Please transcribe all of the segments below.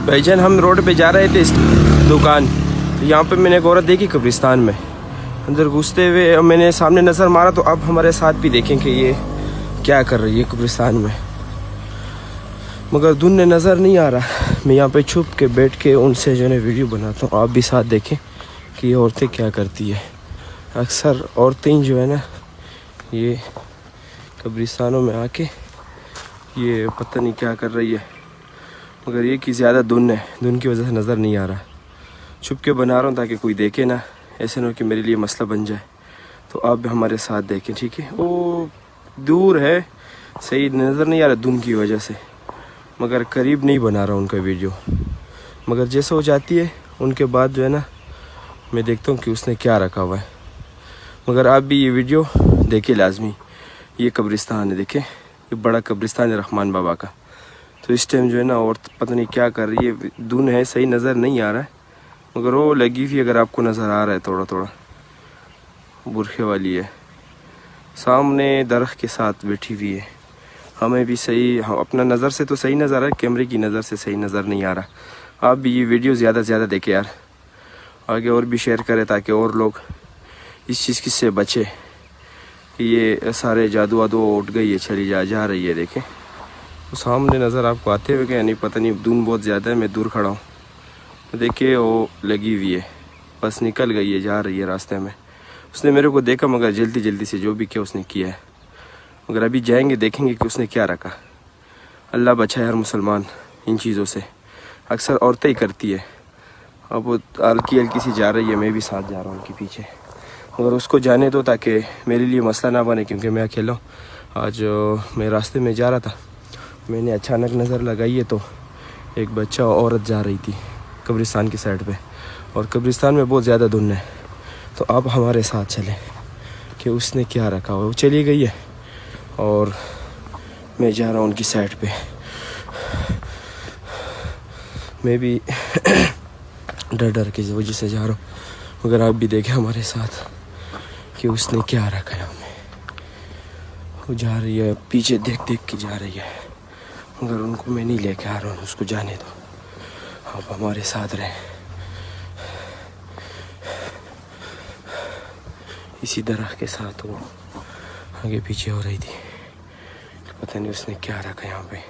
भाईजान हम रोड पे जा रहे थे इस दुकान, तो यहाँ पे मैंने एक औरत देखी कब्रिस्तान में अंदर घुसते हुए, मैंने सामने नज़र मारा तो अब हमारे साथ भी देखें कि ये क्या कर रही है कब्रिस्तान में, मगर धुंध नज़र नहीं आ रहा। मैं यहाँ पे छुप के बैठ के उनसे जो है वीडियो बनाता हूँ, आप भी साथ देखें कि ये औरतें क्या करती है। अक्सर औरतें जो है ना ये कब्रिस्तानों में आके ये पता नहीं क्या कर रही है, मगर ये कि ज़्यादा धुंध है, धुंध की वजह से नज़र नहीं आ रहा। छुप के बना रहा हूँ ताकि कोई देखे ना, ऐसे ना कि मेरे लिए मसला बन जाए। तो आप भी हमारे साथ देखें, ठीक है। वो दूर है, सही नज़र नहीं आ रहा धुंध की वजह से, मगर करीब नहीं बना रहा उनका वीडियो। मगर जैसे हो जाती है उनके बाद जो है ना मैं देखता हूँ कि उसने क्या रखा हुआ है। मगर आप भी ये वीडियो देखिए लाजमी। ये कब्रिस्तान है, देखें ये बड़ा कब्रिस्तान है रहमान बाबा का। तो इस टाइम जो है ना औरत पता नहीं क्या कर रही है, धुंध है, सही नज़र नहीं आ रहा है, मगर वो लगी हुई अगर आपको नज़र आ रहा है थोड़ा थोड़ा, बुरखे वाली है, सामने दरख्त के साथ बैठी हुई है। हमें भी सही, अपना नज़र से तो सही नज़र आ रहा है, कैमरे की नज़र से सही नज़र नहीं आ रहा। आप भी ये वीडियो ज़्यादा से ज़्यादा देखें यार, आगे और भी शेयर करें ताकि और लोग इस चीज़ से बचे कि ये सारे जादू वादू उठ गई है, चली जा रही है। देखें तो सामने नज़र आपको आते हुए क्या नहीं पता नहीं, धुंध बहुत ज़्यादा है, मैं दूर खड़ा हूँ। तो देखिए वो लगी हुई है, बस निकल गई है, जा रही है रास्ते में। उसने मेरे को देखा मगर जल्दी जल्दी से जो भी किया उसने किया है, मगर अभी जाएंगे देखेंगे कि उसने क्या रखा। अल्लाह बचाए हर मुसलमान इन चीज़ों से, अक्सर औरतें ही करती है। अब वो हल्की हल्की सी जा रही है, मैं भी साथ जा रहा हूँ उनके पीछे, मगर उसको जाने दो ताकि मेरे लिए मसला ना बने, क्योंकि मैं अकेला हूँ। आज मैं रास्ते में जा रहा था, मैंने अचानक नज़र लगाई है तो एक बच्चा औरत जा रही थी कब्रिस्तान की साइड पे, और कब्रिस्तान में बहुत ज़्यादा धुंध है। तो आप हमारे साथ चलें कि उसने क्या रखा हुआ। वो चली गई है और मैं जा रहा हूँ उनकी साइड पे, मैं भी डर की वजह से जा रहा हूँ, मगर आप भी देखें हमारे साथ कि उसने क्या रखा है हमें। वो जा रही है, पीछे देख देख के जा रही है, मगर उनको मैं नहीं लेके आ रहा हूँ, उसको जाने दो, आप हमारे साथ रहें। इसी दरख्त के साथ वो आगे पीछे हो रही थी, पता नहीं उसने क्या रखा यहाँ पे।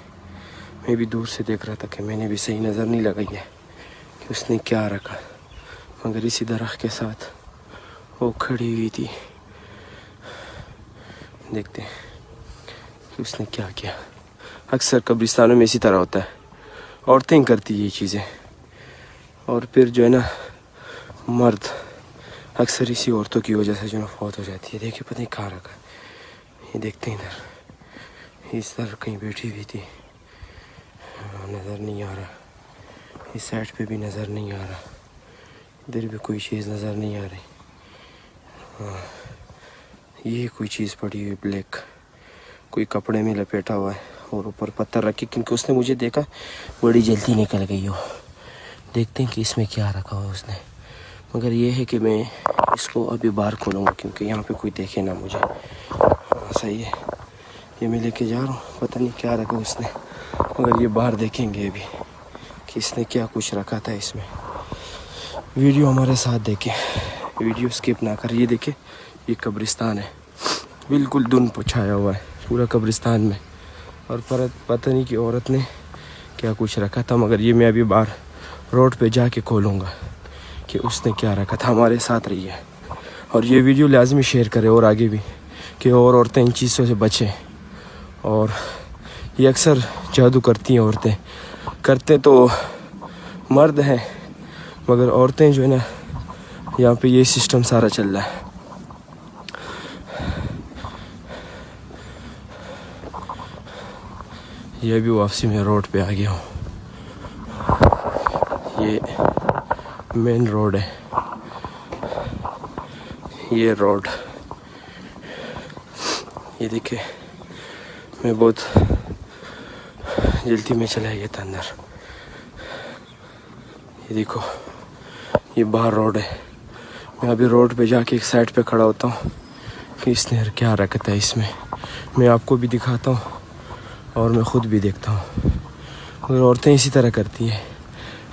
मैं भी दूर से देख रहा था कि मैंने भी सही नज़र नहीं लगाई है कि उसने क्या रखा, मगर इसी दरख्त के साथ वो खड़ी हुई थी। देखते हैं कि उसने क्या किया। अक्सर कब्रिस्तानों में इसी तरह होता है, औरतें करती ये चीज़ें, और फिर जो है ना मर्द अक्सर इसी औरतों की वजह से जो है फौत हो जाती है। देखिए पता नहीं कहाँ रखा, ये देखते हैं इधर, इस तरह कहीं बैठी हुई थी, नज़र नहीं आ रहा, इस साइड पे भी नज़र नहीं आ रहा, इधर भी कोई चीज़ नज़र नहीं आ रही। हाँ ये कोई चीज़ पड़ी हुई ब्लैक, कोई कपड़े में लपेटा हुआ है और ऊपर पत्थर रखे, क्योंकि उसने मुझे देखा बड़ी जल्दी निकल गई हो। देखते हैं कि इसमें क्या रखा हुआ उसने, मगर ये है कि मैं इसको अभी बाहर खोलूँगा क्योंकि यहाँ पे कोई देखे ना मुझे। हाँ सही है, ये मैं लेके जा रहा हूँ, पता नहीं क्या रखा उसने, मगर ये बाहर देखेंगे अभी कि इसने क्या कुछ रखा था इसमें। वीडियो हमारे साथ देखें, वीडियो स्किप ना कर। ये देखें ये कब्रिस्तान है, बिल्कुल धुंध छाया हुआ है पूरा कब्रिस्तान में, और पता नहीं कि औरत ने क्या कुछ रखा था, मगर ये मैं अभी बाहर रोड पे जाके खोलूँगा कि उसने क्या रखा था। हमारे साथ रही है और ये वीडियो लाजमी शेयर करें और आगे भी, कि और औरतें इन चीज़ों से बचें। और ये अक्सर जादू करती हैं औरतें, करते तो मर्द हैं, मगर औरतें जो है ना यहाँ पे ये सिस्टम सारा चल रहा है। ये भी वापसी में रोड पे आ गया हूँ, ये मेन रोड है, ये रोड, ये देखिए मैं बहुत जल्दी में चला गया था अंदर। ये देखो ये बाहर रोड है, मैं अभी रोड पे जाके एक साइड पे खड़ा होता हूँ कि इसने क्या रखा था इसमें, मैं आपको भी दिखाता हूँ और मैं ख़ुद भी देखता हूँ। मगर औरतें इसी तरह करती हैं,